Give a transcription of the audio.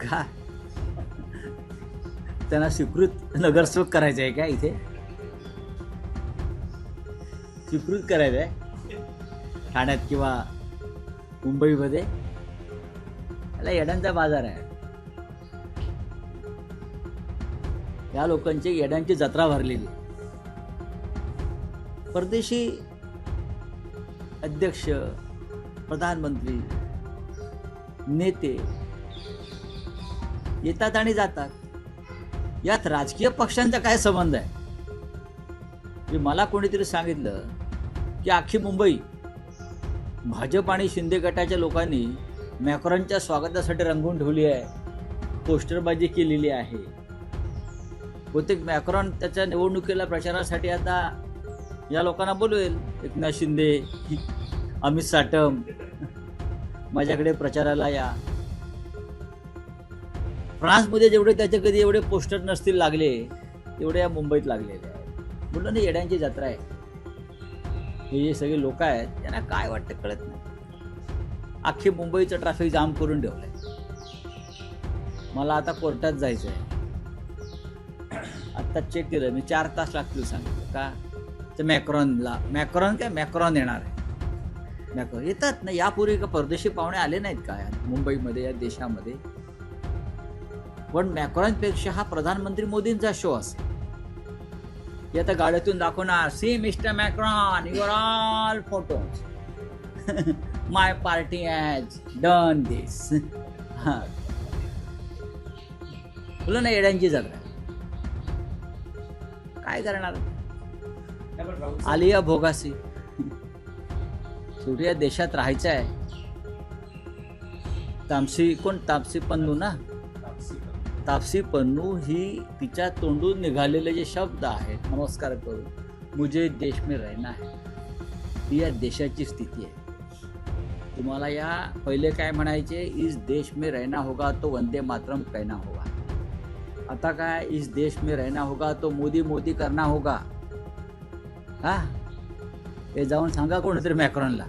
का त्यांना स्वीकृत नगरसेवक करायचं आहे का? इथे स्वीकृत करायचं आहे ठाण्यात किंवा मुंबईमध्ये? याला येड्यांचा बाजार आहे. या लोकांची येड्यांची जत्रा भरलेली. परदेशी अध्यक्ष, प्रधानमंत्री, नेते येतात आणि जातात. यात राजकीय पक्षांचा काय संबंध आहे? म्हणजे मला कोणीतरी सांगितलं की अख्खी मुंबई भाजप आणि शिंदे गटाच्या लोकांनी मॅक्रॉनच्या स्वागतासाठी रंगवून ठेवली आहे, पोस्टरबाजी केलेली आहे. बहुतेक मॅक्रॉन त्याच्या निवडणुकीला प्रचारासाठी आता या लोकांना बोलवेल. एकनाथ शिंदे, अमित साटम, माझ्याकडे प्रचाराला या. फ्रान्समध्ये जेवढे त्याचे कधी एवढे पोस्टर नसतील लागले तेवढे या मुंबईत लागलेले आहेत. बोललो ना, येड्यांची जत्रा आहे. हे जे सगळे लोक आहेत त्यांना काय वाटतं कळत नाही. अख्खी मुंबईचं ट्रॅफिक जाम करून ठेवलंय. मला आता कोर्टात जायचं आहे. आत्ता चेक केलं मी, 4 तास लागतील सांगितलं. का तर मॅक्रॉन येणार आहे. मॅक्रॉन येतात ना. यापूर्वी का परदेशी पाहुणे आले नाहीत का मुंबईमध्ये, या देशामध्ये? पण मॅक्रॉनपेक्षा हा प्रधानमंत्री मोदींचा शो असेल. हे आता गाड्यातून दाखवणार, see mister Macron, your all photos, my party has done this. हा, बोला ना, येड्यांची जत्रा. काय करणार? आलिया भोगासी. शेवटी या देशात राहायचं आहे. तापसी पन्नू ना, तापसी पन्नू ही तिच्या तोंडून निघालेले जे शब्द आहेत, नमस्कार करून मुझे देश में रहना है, ही या देशाची स्थिती आहे. तुम्हाला या पहिले काय म्हणायचे, इस देश में रहना होगा तो वंदे मातरम कहना होगा. आता काय, इस देश में रहना होगा तो मोदी मोदी करना होगा. हा, हे जाऊन सांगा कोणतरी मॅक्रॉनला.